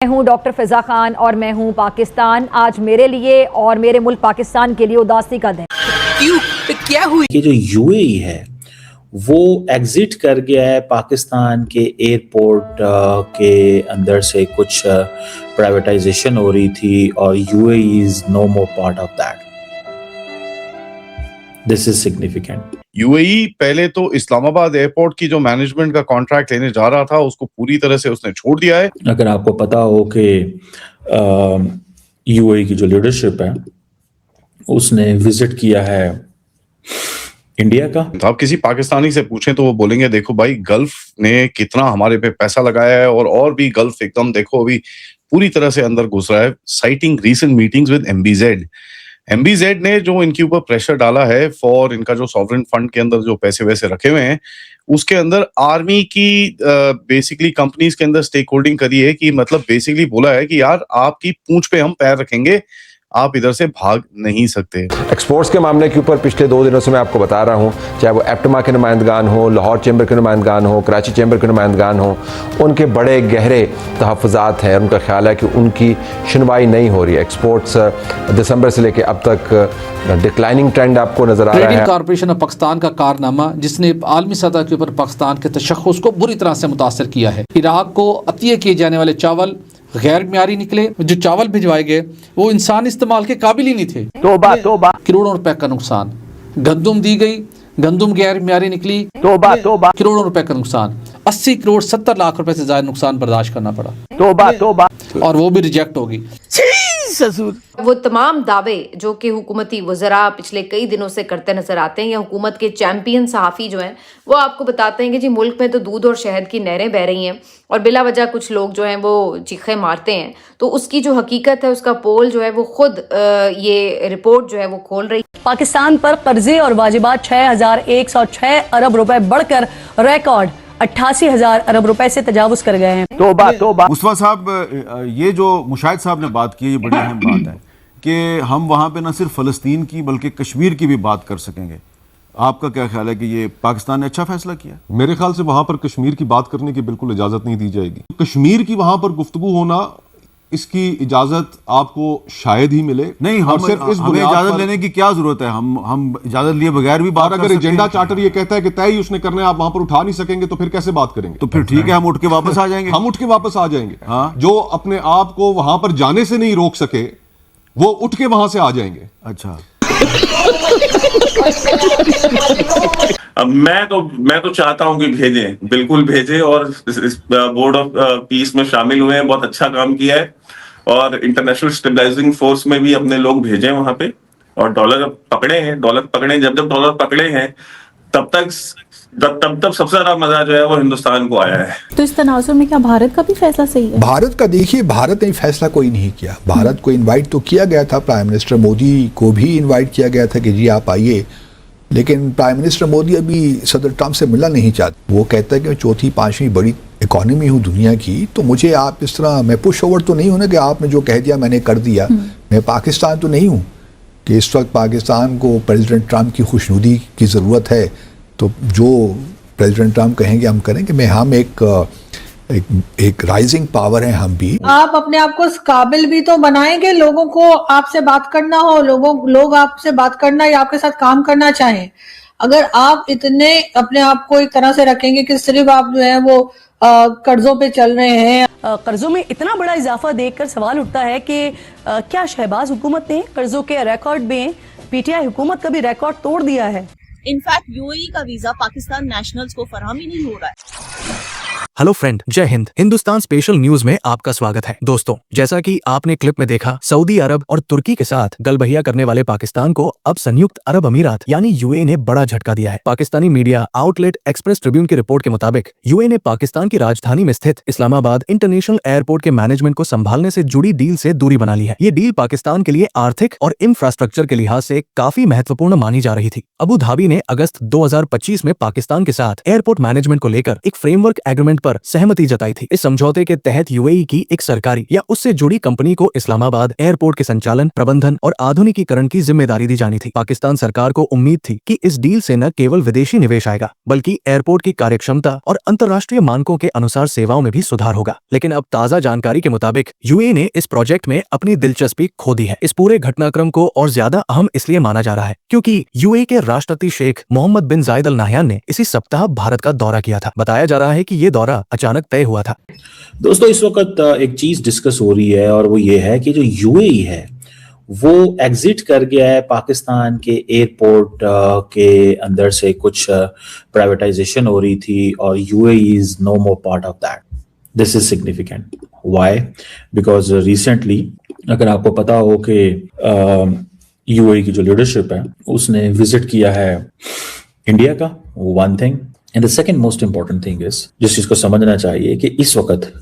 मैं हूं डॉक्टर फिजा खान और मैं हूं पाकिस्तान। आज मेरे लिए और मेरे मुल्क पाकिस्तान के लिए उदासी का दिन। क्यों? क्या हुई? कि जो यूएई है वो एग्जिट कर गया है पाकिस्तान के एयरपोर्ट के अंदर से। कुछ प्राइवेटाइजेशन हो रही थी और UAE is no more part of that. This is significant. UAE पहले तो इस्लामाबाद एयरपोर्ट की जो मैनेजमेंट का कॉन्ट्रैक्ट लेने जा रहा था उसको पूरी तरह से उसने छोड़ दिया है। अगर आपको पता हो कि यूएई की जो लीडरशिप है उसने विजिट किया है इंडिया का। आप किसी पाकिस्तानी से पूछें तो वो बोलेंगे देखो भाई गल्फ ने कितना हमारे पे पैसा लगाया है और भी गल्फ एकदम देखो अभी पूरी तरह से अंदर घुस रहा है। साइटिंग रीसेंट मीटिंग्स विद एमबीजेड ने जो इनके ऊपर प्रेशर डाला है फॉर इनका जो सॉवरेन फंड के अंदर जो पैसे वैसे रखे हुए हैं उसके अंदर आर्मी की बेसिकली कंपनीज के अंदर स्टेक होल्डिंग करी है कि मतलब बेसिकली बोला है कि यार आपकी पूंछ पे हम पैर रखेंगे, आप इधर से भाग नहीं सकते। एक्सपोर्ट्स के मामले के ऊपर पिछले 2 दिनों से मैं आपको बता रहा हूं, चाहे वो एप्टमा के नुमाइंदगान हो, लाहौर चैम्बर के नुमाइंदगान हो, कराची चैम्बर के नुमाइंदगान हो, उनके बड़े गहरे तहफ़्फ़ुज़ात हैं। उनका ख्याल है कि उनकी सुनवाई नहीं हो रही है। एक्सपोर्ट्स दिसंबर से लेकर अब तक डिक्लाइनिंग ट्रेंड आपको नजर आ रहा है। ट्रेडिंग कॉर्पोरेशन ऑफ पाकिस्तान का कारनामा जिसने आलमी सतह के ऊपर पाकिस्तान के तशख़्ख़ुस को बुरी तरह से मुतासर किया है। इराक को अतिया किए जाने वाले चावल गैर मियारी निकले। जो चावल भिजवाए गए वो इंसान इस्तेमाल के काबिल ही नहीं थे। तौबा तौबा। करोड़ों रुपए का नुकसान। गंदुम दी गई, गंदुम गैर मियारी निकली। तौबा तौबा। करोड़ों रुपए का नुकसान। 80 करोड़ 70 लाख रुपए से ज्यादा नुकसान बर्दाश्त करना पड़ा। तौबा तौबा। और वो भी रिजेक्ट होगी। वो तमाम दावे जो कि हुकूमती वज़रा पिछले कई दिनों से करते नजर आते हैं या हुकूमत के चैंपियन सहाफ़ी जो हैं वो आपको बताते हैं कि जी मुल्क में तो दूध और शहद की नहरें बह रही हैं और बिला वजह कुछ लोग जो हैं वो चीखे मारते हैं। तो उसकी जो हकीकत है उसका पोल जो है वो खुद ये रिपोर्ट जो है वो खोल रही है। पाकिस्तान पर कर्जे और वाजिबात 6,106 अरब रुपए बढ़कर रिकॉर्ड 88,000 अरब रुपए से तजावुज कर गए हैं। तौबा तौबा। मुस्तफा साहब, ये जो मुशाहिद साहब ने बात की, ये बड़ी अहम बात है कि हम वहाँ पे न सिर्फ फ़लस्तीन की बल्कि कश्मीर की भी बात कर सकेंगे। आपका क्या ख्याल है कि ये पाकिस्तान ने अच्छा फैसला किया? मेरे ख्याल से वहाँ पर कश्मीर की बात करने की बिल्कुल इजाज़त नहीं दी जाएगी। कश्मीर की वहाँ पर गुफ्तगू होना, इसकी इजाजत आपको शायद ही मिले। नहीं, हम सिर्फ इस हमें इजाजत लेने की क्या जरूरत है? हम इजाजत लिए बगैर भी बात। अगर एजेंडा चार्टर ये कहता है कि तय ही उसने करना है, आप वहां पर उठा नहीं सकेंगे तो फिर कैसे बात करेंगे? तो फिर ठीक है, हम उठ के वापस आ जाएंगे। हम उठ के वापस आ जाएंगे। हाँ? जो अपने आप को वहां पर जाने से नहीं रोक सके वो उठ के वहां से आ जाएंगे। अच्छा। अब मैं तो चाहता हूं कि भेजें, बिल्कुल भेजें और इस बोर्ड ऑफ पीस में शामिल हुए हैं, बहुत अच्छा काम किया है और इंटरनेशनल स्टेबलाइजिंग फोर्स में भी अपने लोग भेजे वहां पे और डॉलर पकड़े हैं। जब डॉलर पकड़े हैं तब सबसे ज्यादा मजा जो है वो हिंदुस्तान को आया है। तो इस तनाजुर में क्या भारत का भी फैसला सही है? भारत का देखिए, भारत ने फैसला कोई नहीं किया। भारत को इनवाइट तो किया गया था, प्राइम मिनिस्टर मोदी को भी इनवाइट किया गया था कि जी आप आइए, लेकिन प्राइम मिनिस्टर मोदी अभी सदर ट्रंप से मिलना नहीं चाहते। वो कहता है कि मैं चौथी पांचवी बड़ी इकोनॉमी हूँ दुनिया की, तो मुझे आप इस तरह, मैं पुश ओवर तो नहीं हूँ ना कि आपने जो कह दिया मैंने कर दिया। मैं पाकिस्तान तो नहीं हूँ कि इस वक्त पाकिस्तान को प्रेसिडेंट ट्रंप की खुशनुदी की ज़रूरत है तो जो प्रेसिडेंट ट्रंप कहेंगे हम करेंगे। हम एक राइजिंग पावर है हम भी। आप अपने आप को इस काबिल भी तो बनाएंगे लोगों को आपसे बात करना हो, लोग आपसे बात करना या आपके साथ काम करना चाहें। अगर आप इतने अपने आप को एक तरह से रखेंगे कि सिर्फ आप जो है वो कर्जों पे चल रहे हैं। कर्जों में इतना बड़ा इजाफा देखकर सवाल उठता है कि क्या शहबाज हुकूमत ने कर्जों के रिकॉर्ड में पीटीआई हुकूमत का भी रिकॉर्ड तोड़ दिया है? इनफैक्ट यूएई का वीजा पाकिस्तान नेशनल्स को फराहम ही नहीं हो रहा है। हेलो फ्रेंड, जय हिंद। हिंदुस्तान स्पेशल न्यूज में आपका स्वागत है। दोस्तों, जैसा कि आपने क्लिप में देखा, सऊदी अरब और तुर्की के साथ गलबहिया करने वाले पाकिस्तान को अब संयुक्त अरब अमीरात यानी यूएई ने बड़ा झटका दिया है। Pakistani media outlet express Tribune की रिपोर्ट के मुताबिक यूएई ने पाकिस्तान की राजधानी में स्थित इस्लामाबाद इंटरनेशनल एयरपोर्ट के मैनेजमेंट को संभालने से जुड़ी डील से दूरी बना ली है। ये डील पाकिस्तान के लिए आर्थिक और इंफ्रास्ट्रक्चर के लिहाज से काफी महत्वपूर्ण मानी जा रही थी। अबू धाबी ने अगस्त 2025 में पाकिस्तान के साथ एयरपोर्ट मैनेजमेंट को लेकर एक फ्रेमवर्क एग्रीमेंट पर सहमति जताई थी। इस समझौते के तहत यूएई की एक सरकारी या उससे जुड़ी कंपनी को इस्लामाबाद एयरपोर्ट के संचालन, प्रबंधन और आधुनिकीकरण की जिम्मेदारी दी जानी थी। पाकिस्तान सरकार को उम्मीद थी कि इस डील से न केवल विदेशी निवेश आएगा बल्कि एयरपोर्ट की कार्यक्षमता और अंतर्राष्ट्रीय मानकों के अनुसार सेवाओं में भी सुधार होगा। लेकिन अब ताज़ा जानकारी के मुताबिक यूएई ने इस प्रोजेक्ट में अपनी दिलचस्पी खो दी है। इस पूरे घटनाक्रम को और ज्यादा अहम इसलिए माना जा रहा है क्योंकि यूएई के राष्ट्रपति शेख मोहम्मद बिन जायद अल नाहयान ने इसी सप्ताह भारत का दौरा किया था। बताया जा रहा है कि ये दौरा अचानक तय हुआ था। दोस्तों, इस वक्त एक चीज डिस्कस हो रही है और वो ये है कि जो यूएई है वो एग्जिट कर गया है पाकिस्तान के एयरपोर्ट के अंदर से। कुछ प्राइवेटाइजेशन हो रही थी और UAE is no more part of that. This is significant. Why? Because recently अगर आपको पता हो कि यूएई की जो लीडरशिप है उसने विजिट किया है इंडिया का, one thing. And the second most important thing is, जिस चीज को समझना चाहिए कि इस वक्त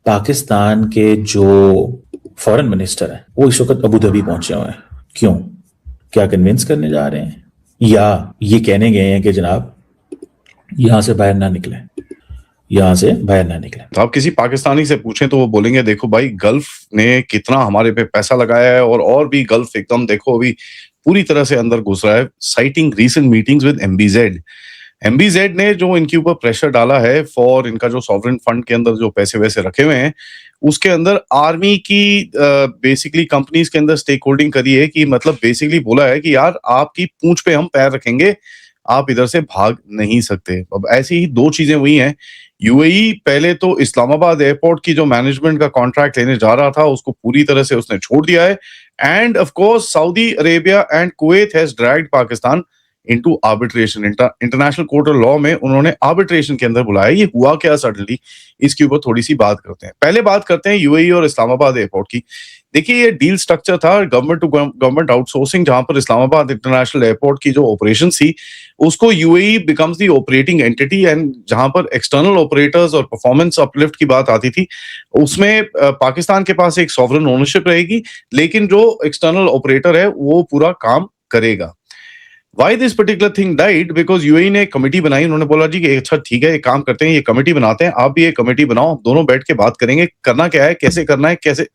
पाकिस्तान के जो फॉरेन मिनिस्टर है वो इस वक्त अबू धाबी पहुंचे हुए हैं। क्यों? क्या कन्विंस करने जा रहे हैं या ये कहने गए हैं कि जनाब यहां से बाहर ना निकले, यहां से बाहर ना निकले? तो आप किसी पाकिस्तानी से पूछें तो वो बोलेंगे देखो भाई गल्फ ने कितना हमारे पे पैसा लगाया है और भी गल्फ एकदम देखो अभी पूरी तरह से अंदर घुस रहा है। साइटिंग रीसेंट मीटिंग्स विद एमबीजेड ने जो इनके ऊपर प्रेशर डाला है फॉर इनका जो सॉवरेन फंड के अंदर जो पैसे वैसे रखे हुए हैं उसके अंदर आर्मी की बेसिकली कंपनीज के अंदर स्टेक होल्डिंग करी है कि मतलब बेसिकली बोला है कि यार आपकी पूंछ पे हम पैर रखेंगे, आप इधर से भाग नहीं सकते। अब ऐसी ही दो चीजें हुई हैं। यूएई पहले तो इस्लामाबाद एयरपोर्ट की जो मैनेजमेंट का कॉन्ट्रैक्ट लेने जा रहा था उसको पूरी तरह से उसने छोड़ दिया है। End of course Saudi Arabia and Kuwait has dragged Pakistan into arbitration. International court of law में उन्होंने आर्बिट्रेशन के अंदर बुलाया। ये हुआ क्या सडनली, इसके ऊपर थोड़ी सी बात करते हैं। पहले बात करते हैं यूएई और इस्लामाबाद एयरपोर्ट की। देखिए ये डील स्ट्रक्चर था गवर्नमेंट टू गवर्नमेंट आउटसोर्सिंग, जहां पर इस्लामाबाद इंटरनेशनल एयरपोर्ट की जो ऑपरेशन थी उसको UAE becomes the operating entity and जहां पर एक्सटर्नल ऑपरेटर्स और परफॉर्मेंस अपलिफ्ट की बात आती थी उसमें पाकिस्तान के पास एक सॉवरेन ओनरशिप रहेगी लेकिन जो एक्सटर्नल ऑपरेटर है वो पूरा काम करेगा। Why this particular thing died? Because UAE ने कमेटी बनाई। उन्होंने बोला जी कि अच्छा ठीक है एक काम करते हैं, ये कमेटी बनाते हैं, आप भी ये कमेटी बनाओ, दोनों बैठ के बात करेंगे करना क्या है, कैसे करना है, कैसे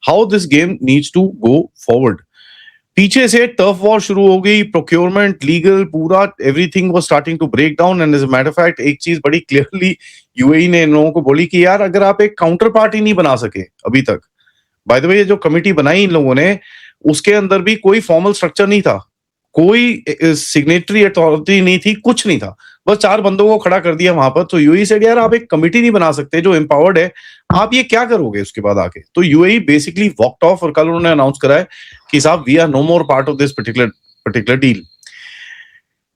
how this game needs to go forward. पीछे से टर्फ वॉर शुरू हो गई, प्रोक्योरमेंट, लीगल, पूरा everything was starting to break down. And as a matter of fact एक चीज बड़ी क्लियरली यूएई ने इन लोगों को बोली कि यार अगर आप एक काउंटर पार्टी नहीं बना सके अभी तक, बाय द वे जो कमेटी बनाई इन लोगों ने उसके अंदर भी कोई फॉर्मल स्ट्रक्चर नहीं था, कोई सिग्नेटरी अथॉरिटी नहीं थी, कुछ नहीं था, बस चार बंदों को खड़ा कर दिया वहां पर। तो यूएई से यार आप एक कमेटी नहीं बना सकते जो एम्पावर्ड है, आप ये क्या करोगे उसके बाद आके? तो यूएई बेसिकली वॉकड ऑफ और कल उन्होंने अनाउंस करा है कि साहब we are no more part of this particular deal.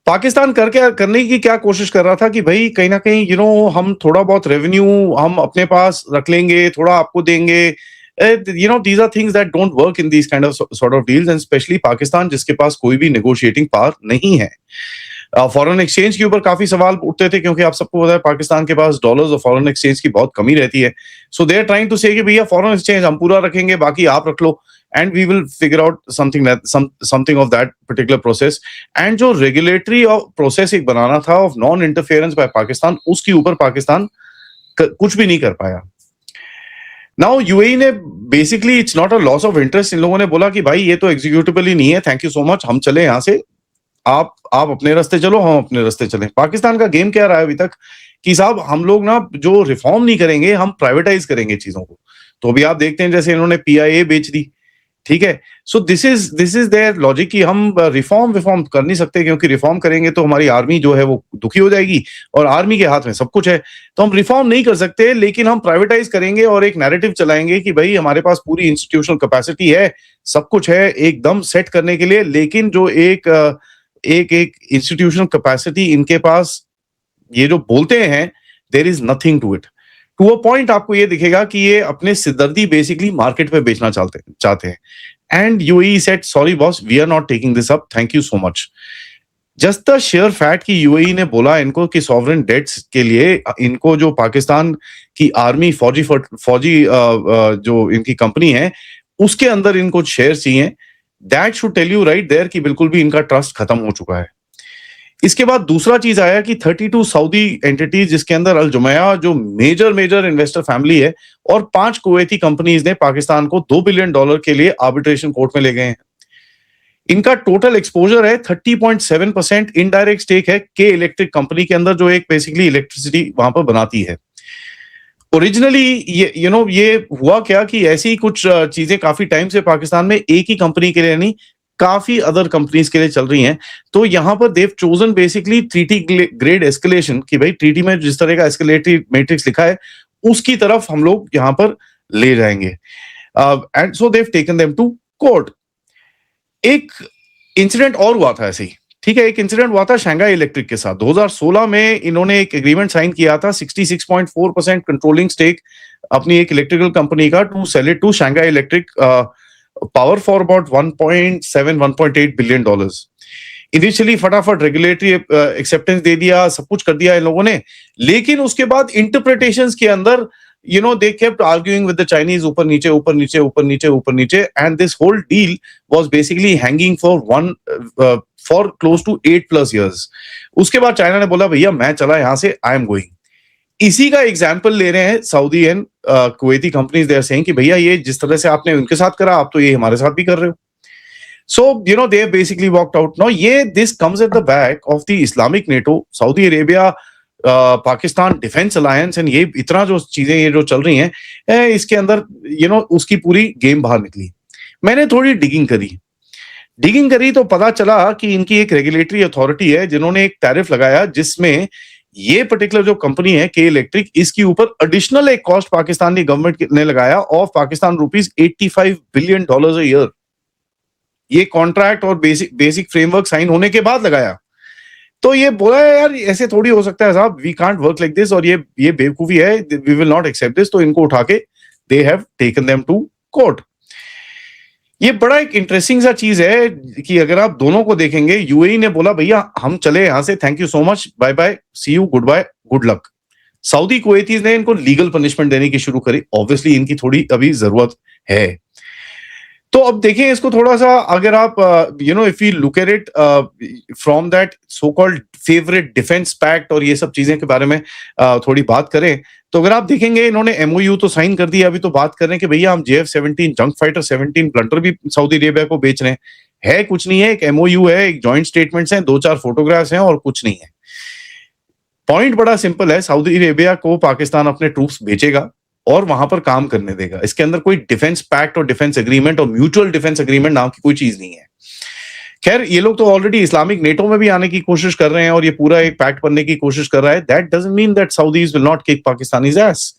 Pakistan करने की क्या कोशिश कर रहा था कि भाई कहीं ना कहीं हम थोड़ा बहुत रेवेन्यू हम अपने पास रख लेंगे, थोड़ा आपको देंगे। These are things that don't work in these kind of sort of deals, and especially Pakistan जिसके पास कोई भी negotiating power नहीं है। फॉरेन एक्सचेंज के ऊपर काफी सवाल उठते थे क्योंकि आप सबको पता है पाकिस्तान के पास डॉलर्स और फॉरेन एक्सचेंज की बहुत कमी रहती है। सो दे आर ट्राइंग टू से कि भैया फॉरेन एक्सचेंज हम पूरा रखेंगे, बाकी आप रख लो, and we will figure out something of that particular process. And जो रेगुलेटरी प्रोसेस एक बनाना था of non interference by Pakistan, उसके ऊपर पाकिस्तान कुछ भी नहीं कर पाया। नाउ यूएई ने basically it's not a loss of interest, इन लोगों ने बोला कि भाई ये तो एग्जीक्यूटिबल ही नहीं है, थैंक यू सो मच, हम चले यहाँ से, आप अपने रास्ते चलो, हम अपने रास्ते चलें। पाकिस्तान का गेम क्या रहा है अभी तक कि साहब हम लोग ना जो रिफॉर्म नहीं करेंगे, हम प्राइवेटाइज करेंगे चीजों को। तो अभी आप देखते हैं जैसे इन्होंने पीआईए बेच दी, ठीक है। So this is their logic कि हम रिफॉर्म कर नहीं सकते क्योंकि रिफॉर्म करेंगे तो हमारी आर्मी जो है वो दुखी हो जाएगी और आर्मी के हाथ में सब कुछ है, तो हम रिफॉर्म नहीं कर सकते, लेकिन हम प्राइवेटाइज करेंगे और एक नैरेटिव चलाएंगे कि भाई हमारे पास पूरी इंस्टीट्यूशनल कैपेसिटी है, सब कुछ है एकदम सेट करने के लिए, लेकिन जो एक इंस्टीट्यूशनल कैपेसिटी इनके पास ये जो बोलते हैं there is nothing to it. To a point आपको ये दिखेगा कि ये अपने सिरदर्दी बेसिकली मार्केट पे बेचना चाहते हैं। And UAE said sorry boss, we are not taking this up, thank you so much. Just the share fact कि यूएई ने बोला इनको कि सॉवरेन डेट्स के लिए इनको जो पाकिस्तान की आर्मी फौजी जो इनकी कंपनी है उसके अंदर इनको शेयर चाहिए, that should tell you right there कि बिल्कुल भी इनका ट्रस्ट खत्म हो चुका है। इसके बाद दूसरा चीज आया कि 32 सऊदी एंटिटीज, जिसके अंदर अल जुमैया जो मेजर इन्वेस्टर फैमिली है, और 5 कुवैती कंपनीज ने पाकिस्तान को $2 बिलियन के लिए आर्बिट्रेशन कोर्ट में ले गए हैं। इनका टोटल एक्सपोजर है 30.7%, इनडायरेक्ट स्टेक है के इलेक्ट्रिक कंपनी के अंदर, जो एक बेसिकली इलेक्ट्रिसिटी वहां पर बनाती है। ओरिजिनली ये हुआ क्या कि ऐसी कुछ चीजें काफी टाइम से पाकिस्तान में एक ही कंपनी के लिए नहीं, काफी अदर कंपनीज के लिए चल रही हैं। तो यहां पर they've chosen basically treaty grade escalation, कि भाई ट्रीटी में जिस तरह का एस्केलेटरी मैट्रिक्स लिखा है उसकी तरफ हम लोग यहां पर ले जाएंगे, and so they've taken them to court. एक इंसिडेंट और हुआ था ऐसे ही, ठीक है, एक इंसिडेंट हुआ था शंघाई इलेक्ट्रिक के साथ। 2016 में इन्होंने एक एग्रीमेंट साइन किया था 66.4% कंट्रोलिंग स्टेक अपनी एक इलेक्ट्रिकल कंपनी का, to sell it to Shanghai Electric Power for about $1.8 billion. Initially फटाफट रेगुलेटरी एक्सेप्टेंस दे दिया, सब कुछ कर दिया इन लोगों ने, लेकिन उसके बाद इंटरप्रिटेशंस के अंदर they kept arguing with the Chinese, ऊपर नीचे ऊपर नीचे ऊपर नीचे ऊपर नीचे, and this whole deal was basically hanging for close to 8+ years. उसके बाद चाइना ने बोला भैया मैं चला यहां से, I am going. इसी का एग्जाम्पल ले रहे हैं Saudi and Kuwaiti companies, they are saying कि भैया ये जिस तरह से आपने उनके साथ करा, आप तो ये हमारे साथ भी कर रहे हो। So they have basically walked out. Now this comes at the back of the Islamic NATO, Saudi Arabia, Pakistan defence alliance, and ये इतना जो चीजें ये जो चल रही हैं इसके अंदर उसकी पूरी गेम बाहर निकली। मैंने थोड़ी डिगिंग करी तो पता चला कि इनकी एक रेगुलेटरी अथॉरिटी है जिन्होंने एक टैरिफ लगाया, जिसमें ये पर्टिकुलर जो कंपनी है के इलेक्ट्रिक, इसके ऊपर एडिशनल एक कॉस्ट पाकिस्तानी गवर्नमेंट ने लगाया of Pakistan rupees $85 billion a year. ये कॉन्ट्रैक्ट और बेसिक फ्रेमवर्क साइन होने के बाद लगाया। तो ये बोला यार ऐसे थोड़ी हो सकता है साहब, we can't work like this, और ये बेवकूफी है, we will not accept this. तो इनको उठा के they have taken them to court. ये बड़ा एक इंटरेस्टिंग सा चीज है कि अगर आप दोनों को देखेंगे, यूएई ने बोला भैया हम चले यहां से, thank you so much, bye bye, see you, good bye, good luck. Saudi Kuwaitis ने इनको लीगल पनिशमेंट देने की शुरू करी। ऑब्वियसली इनकी थोड़ी अभी जरूरत है। तो अब देखें इसको थोड़ा सा, अगर आप if you look at it from that so called favourite defence pact और ये सब चीजें के बारे में थोड़ी बात करें, तो अगर आप देखेंगे इन्होंने एमओयू तो साइन कर दिया, अभी तो बात कर रहे हैं कि भैया हम JF-17 जंग फाइटर 17 ब्लंटर भी सऊदी अरेबिया को बेच रहे हैं। है कुछ नहीं है, एक एमओयू है, एक जॉइंट स्टेटमेंट्स हैं, 2-4 फोटोग्राफ्स हैं और कुछ नहीं है। पॉइंट बड़ा सिंपल है, सऊदी अरेबिया को पाकिस्तान अपने ट्रूप्स बेचेगा और वहां पर काम करने देगा। इसके अंदर कोई डिफेंस पैक्ट और डिफेंस एग्रीमेंट और म्यूचुअल डिफेंस एग्रीमेंट नाम की कोई चीज नहीं है। खैर ये लोग तो ऑलरेडी इस्लामिक नेटो में भी आने की कोशिश कर रहे हैं और ये पूरा एक पैक्ट बनने की कोशिश कर रहा है। That doesn't mean that साउदीज will not kick Pakistanis S,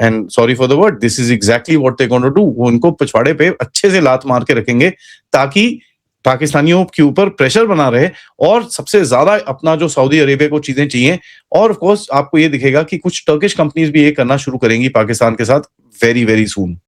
and sorry for the word, this is exactly what they gonna do. वो उनको पिछवाड़े पे अच्छे से लात मार के रखेंगे ताकि पाकिस्तानियों के ऊपर प्रेशर बना रहे, और सबसे ज्यादा अपना जो सऊदी अरेबिया को चीजें चाहिए। और ऑफ कोर्स आपको ये दिखेगा कि कुछ टर्किश कंपनीज भी ये करना शुरू करेंगी पाकिस्तान के साथ वेरी वेरी सून।